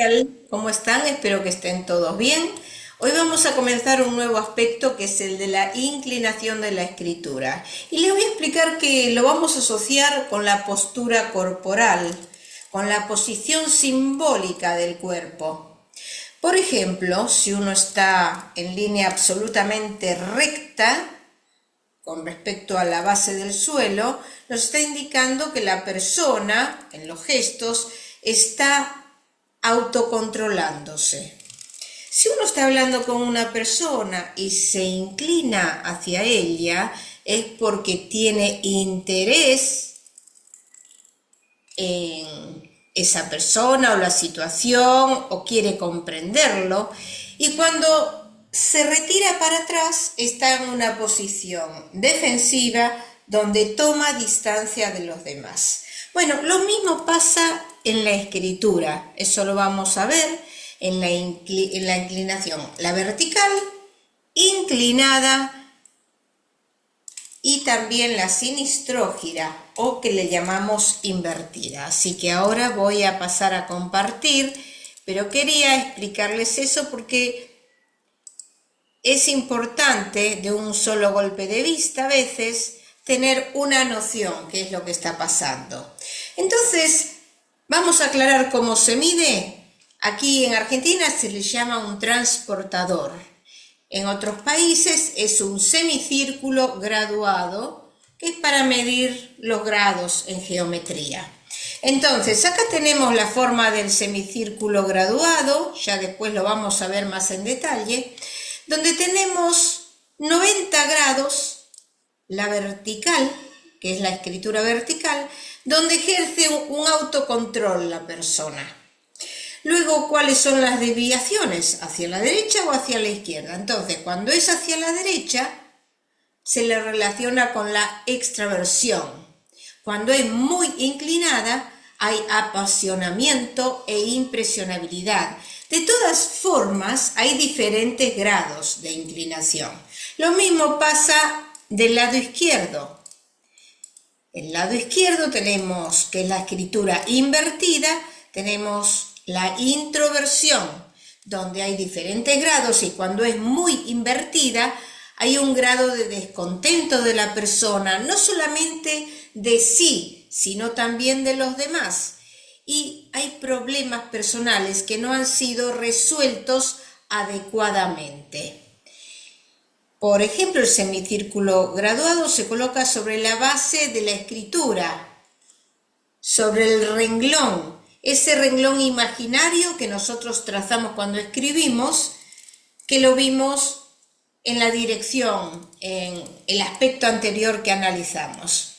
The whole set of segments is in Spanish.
tal? ¿Cómo están? Espero que estén todos bien. Hoy vamos a comenzar un nuevo aspecto que es el de la inclinación de la escritura. Y les voy a explicar que lo vamos a asociar con la postura corporal, con la posición simbólica del cuerpo. Por ejemplo, si uno está en línea absolutamente recta con respecto a la base del suelo, nos está indicando que la persona, en los gestos, está autocontrolándose. Si uno está hablando con una persona y se inclina hacia ella, es porque tiene interés en esa persona o la situación o quiere comprenderlo, y cuando se retira para atrás está en una posición defensiva donde toma distancia de los demás. Bueno, lo mismo pasa en la escritura, eso lo vamos a ver en la inclinación, la vertical, inclinada, y también la sinistrógira, o que le llamamos invertida. Así que ahora voy a pasar a compartir, pero quería explicarles eso porque es importante de un solo golpe de vista a veces tener una noción qué es lo que está pasando. Entonces, vamos a aclarar cómo se mide. Aquí en Argentina se le llama un transportador. En otros países es un semicírculo graduado, que es para medir los grados en geometría. Entonces, acá tenemos la forma del semicírculo graduado, ya después lo vamos a ver más en detalle, donde tenemos 90 grados, la vertical, que es la escritura vertical, donde ejerce un autocontrol la persona. Luego, ¿cuáles son las desviaciones? ¿Hacia la derecha o hacia la izquierda? Entonces, cuando es hacia la derecha, se le relaciona con la extraversión. Cuando es muy inclinada, hay apasionamiento e impresionabilidad. De todas formas, hay diferentes grados de inclinación. Lo mismo pasa del lado izquierdo. El lado izquierdo tenemos que es la escritura invertida, tenemos la introversión, donde hay diferentes grados, y cuando es muy invertida hay un grado de descontento de la persona, no solamente de sí, sino también de los demás. Y hay problemas personales que no han sido resueltos adecuadamente. Por ejemplo, el semicírculo graduado se coloca sobre la base de la escritura, sobre el renglón, ese renglón imaginario que nosotros trazamos cuando escribimos, que lo vimos en la dirección, en el aspecto anterior que analizamos.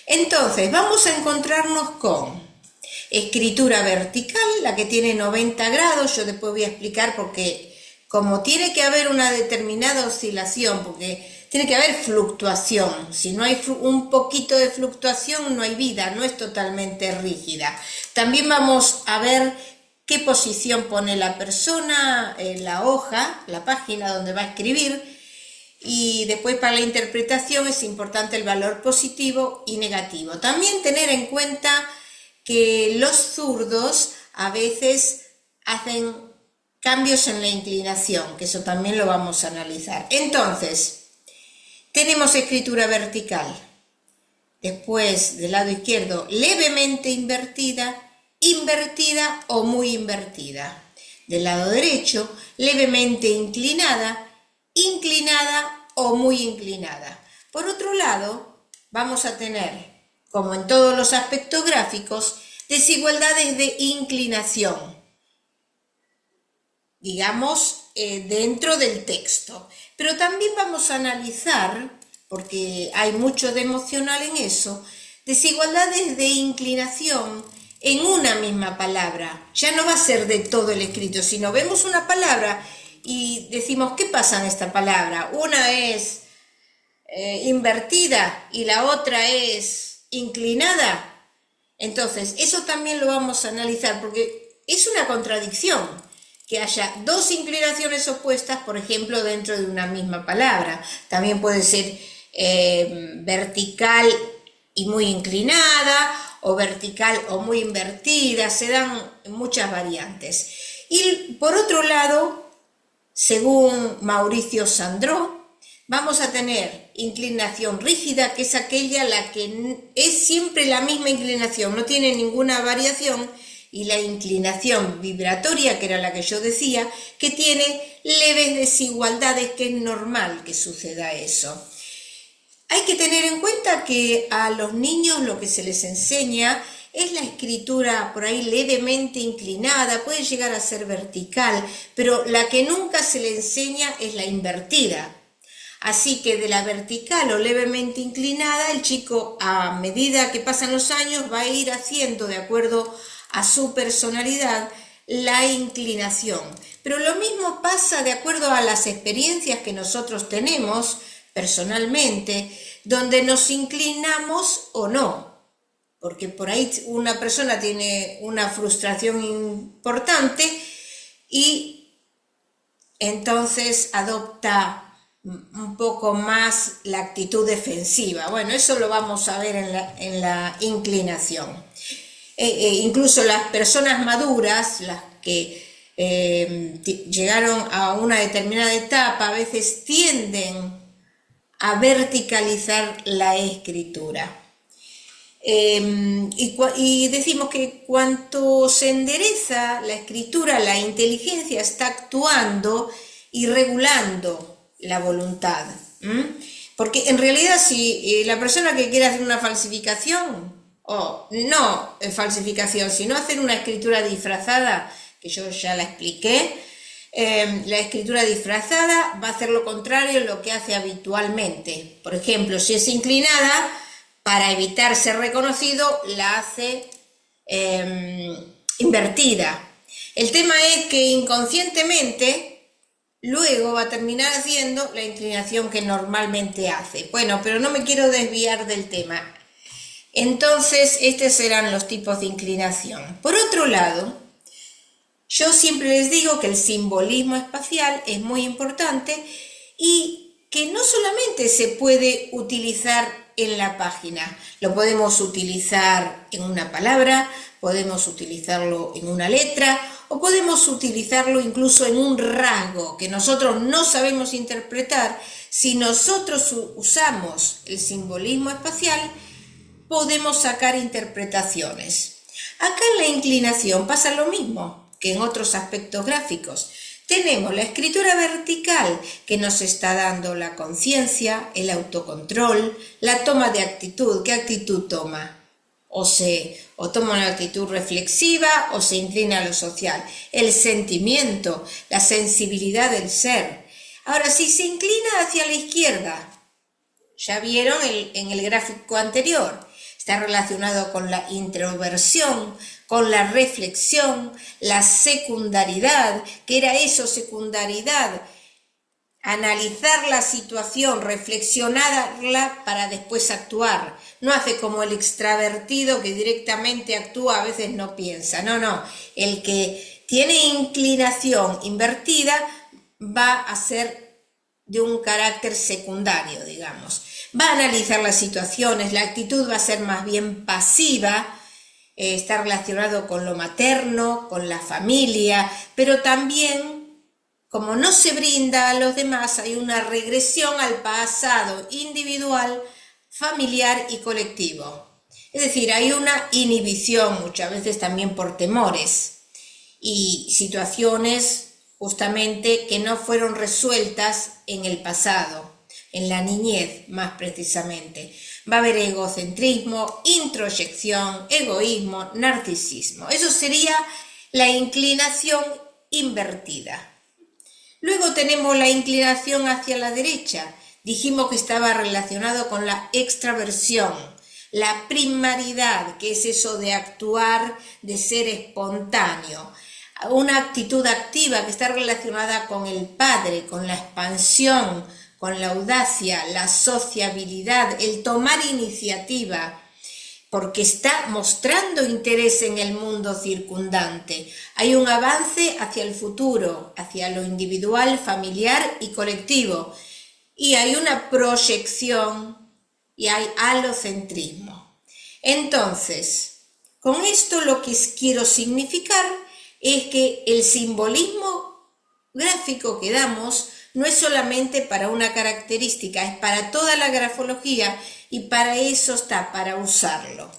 Entonces, vamos a encontrarnos con escritura vertical, la que tiene 90 grados, yo después voy a explicar porque como tiene que haber una determinada oscilación, porque tiene que haber fluctuación, si no hay un poquito de fluctuación no hay vida, no es totalmente rígida. También vamos a ver qué posición pone la persona en la hoja, la página donde va a escribir, y después para la interpretación es importante el valor positivo y negativo. También tener en cuenta que los zurdos a veces hacen cambios en la inclinación, que eso también lo vamos a analizar. Entonces, tenemos escritura vertical, después del lado izquierdo levemente invertida, invertida o muy invertida. Del lado derecho, levemente inclinada, inclinada o muy inclinada. Por otro lado, vamos a tener, como en todos los aspectos gráficos, desigualdades de inclinación, digamos, dentro del texto. Pero también vamos a analizar, porque hay mucho de emocional en eso, desigualdades de inclinación en una misma palabra. Ya no va a ser de todo el escrito, sino vemos una palabra y decimos, ¿qué pasa en esta palabra? Una es invertida y la otra es inclinada. Entonces, eso también lo vamos a analizar, porque es una contradicción que haya dos inclinaciones opuestas, por ejemplo, dentro de una misma palabra. También puede ser vertical y muy inclinada, o vertical o muy invertida, se dan muchas variantes. Y por otro lado, según Mauricio Sandró, vamos a tener inclinación rígida, que es aquella la que es siempre la misma inclinación, no tiene ninguna variación, y la inclinación vibratoria, que era la que yo decía, que tiene leves desigualdades, que es normal que suceda eso. Hay que tener en cuenta que a los niños lo que se les enseña es la escritura por ahí levemente inclinada, puede llegar a ser vertical, pero la que nunca se le enseña es la invertida. Así que de la vertical o levemente inclinada, el chico a medida que pasan los años va a ir haciendo, de acuerdo a su personalidad, la inclinación. Pero lo mismo pasa de acuerdo a las experiencias que nosotros tenemos personalmente, donde nos inclinamos o no. Porque por ahí una persona tiene una frustración importante y entonces adopta un poco más la actitud defensiva. Bueno, eso lo vamos a ver en la inclinación. Incluso las personas maduras, las que llegaron a una determinada etapa, a veces tienden a verticalizar la escritura. Y decimos que cuanto se endereza la escritura, la inteligencia está actuando y regulando la voluntad. Porque en realidad si la persona que quiere hacer una falsificación, o no falsificación, sino hacer una escritura disfrazada, que yo ya la expliqué, la escritura disfrazada va a hacer lo contrario a lo que hace habitualmente. Por ejemplo, si es inclinada, para evitar ser reconocido, la hace invertida. El tema es que inconscientemente luego va a terminar haciendo la inclinación que normalmente hace. Bueno, pero no me quiero desviar del tema. Entonces, estos serán los tipos de inclinación. Por otro lado, yo siempre les digo que el simbolismo espacial es muy importante y que no solamente se puede utilizar en la página, lo podemos utilizar en una palabra, podemos utilizarlo en una letra o podemos utilizarlo incluso en un rasgo que nosotros no sabemos interpretar. Si nosotros usamos el simbolismo espacial, podemos sacar interpretaciones. Acá en la inclinación pasa lo mismo que en otros aspectos gráficos. Tenemos la escritura vertical que nos está dando la conciencia, el autocontrol, la toma de actitud. ¿Qué actitud toma? O toma una actitud reflexiva o se inclina a lo social. El sentimiento, la sensibilidad del ser. Ahora, si se inclina hacia la izquierda, ya vieron en el gráfico anterior, está relacionado con la introversión, con la reflexión, la secundaridad. ¿Qué era eso, secundaridad? Analizar la situación, reflexionarla para después actuar. No hace como el extravertido que directamente actúa, a veces no piensa. No. El que tiene inclinación invertida va a ser de un carácter secundario, digamos. Va a analizar las situaciones, la actitud va a ser más bien pasiva, está relacionado con lo materno, con la familia, pero también, como no se brinda a los demás, hay una regresión al pasado individual, familiar y colectivo. Es decir, hay una inhibición muchas veces también por temores y situaciones justamente que no fueron resueltas en el pasado, en la niñez más precisamente. Va a haber egocentrismo, introyección, egoísmo, narcisismo. Eso sería la inclinación invertida. Luego tenemos la inclinación hacia la derecha. Dijimos que estaba relacionado con la extraversión, la primaridad, que es eso de actuar, de ser espontáneo. Una actitud activa que está relacionada con el padre, con la expansión, con la audacia, la sociabilidad, el tomar iniciativa, porque está mostrando interés en el mundo circundante. Hay un avance hacia el futuro, hacia lo individual, familiar y colectivo. Y hay una proyección y hay alocentrismo. Entonces, con esto lo que quiero significar es que el simbolismo gráfico que damos no es solamente para una característica, es para toda la grafología y para eso está, para usarlo.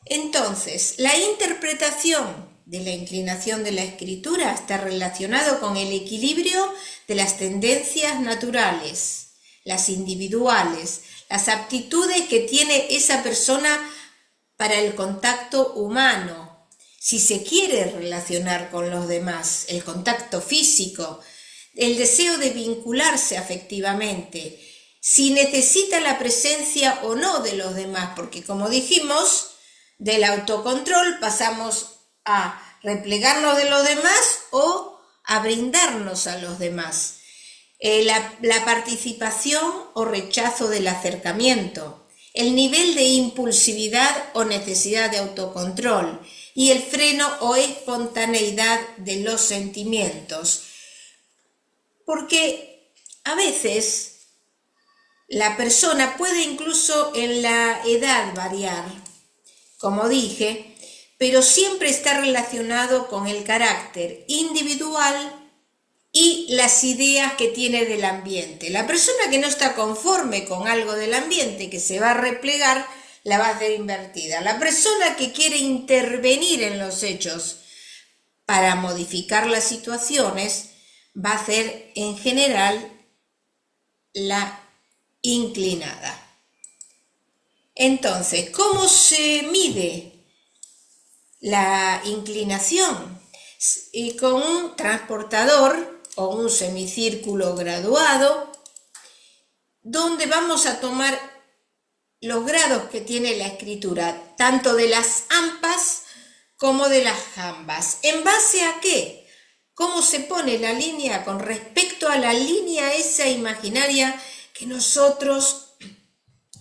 Entonces, la interpretación de la inclinación de la escritura está relacionado con el equilibrio de las tendencias naturales, las individuales, las aptitudes que tiene esa persona para el contacto humano, si se quiere relacionar con los demás, el contacto físico, el deseo de vincularse afectivamente, si necesita la presencia o no de los demás, porque como dijimos, del autocontrol pasamos a replegarnos de los demás o a brindarnos a los demás. La participación o rechazo del acercamiento, el nivel de impulsividad o necesidad de autocontrol y el freno o espontaneidad de los sentimientos. Porque a veces la persona puede incluso en la edad variar, como dije, pero siempre está relacionado con el carácter individual y las ideas que tiene del ambiente. La persona que no está conforme con algo del ambiente, que se va a replegar, la va a hacer invertida. La persona que quiere intervenir en los hechos para modificar las situaciones, va a hacer en general la inclinada. Entonces, ¿cómo se mide la inclinación? Y con un transportador o un semicírculo graduado, donde vamos a tomar los grados que tiene la escritura, tanto de las ampas como de las jambas. ¿En base a qué? ¿Cómo se pone la línea con respecto a la línea esa imaginaria que nosotros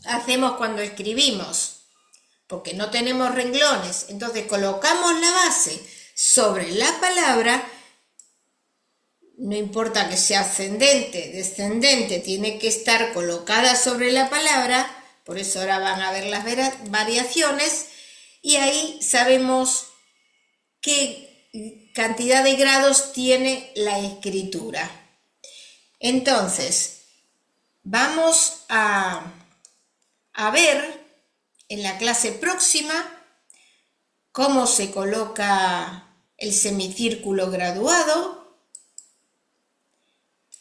hacemos cuando escribimos? Porque no tenemos renglones, entonces colocamos la base sobre la palabra, no importa que sea ascendente, descendente, tiene que estar colocada sobre la palabra, por eso ahora van a ver las variaciones, y ahí sabemos qué cantidad de grados tiene la escritura. Entonces, vamos a ver en la clase próxima cómo se coloca el semicírculo graduado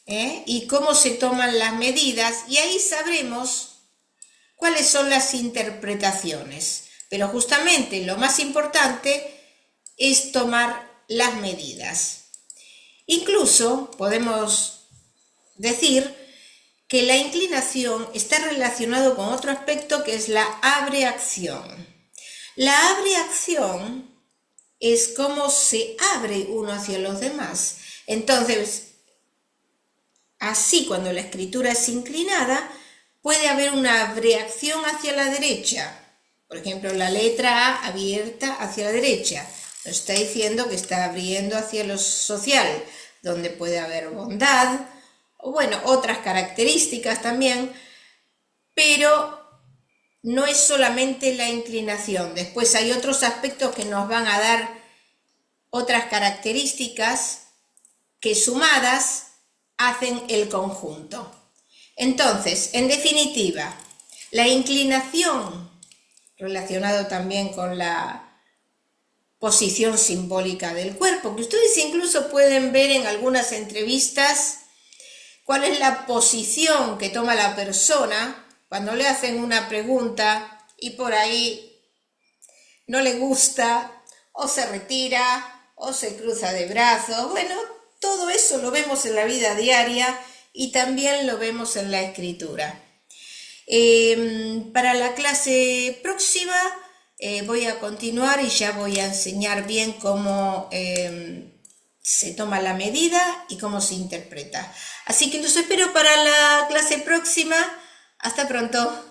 y cómo se toman las medidas, y ahí sabremos cuáles son las interpretaciones. Pero justamente lo más importante es tomar las medidas. Incluso podemos decir que la inclinación está relacionado con otro aspecto que es la abreacción. La abreacción es cómo se abre uno hacia los demás. Entonces, así cuando la escritura es inclinada, puede haber una abreacción hacia la derecha. Por ejemplo, la letra A abierta hacia la derecha. Nos está diciendo que está abriendo hacia lo social, donde puede haber bondad, o bueno, otras características también, pero no es solamente la inclinación. Después hay otros aspectos que nos van a dar otras características que sumadas hacen el conjunto. Entonces, en definitiva, la inclinación, relacionado también con la posición simbólica del cuerpo, que ustedes incluso pueden ver en algunas entrevistas cuál es la posición que toma la persona cuando le hacen una pregunta y por ahí no le gusta, o se retira, o se cruza de brazos. Bueno, todo eso lo vemos en la vida diaria y también lo vemos en la escritura. Para la clase próxima voy a continuar y ya voy a enseñar bien cómo se toma la medida y cómo se interpreta. Así que los espero para la clase próxima. Hasta pronto.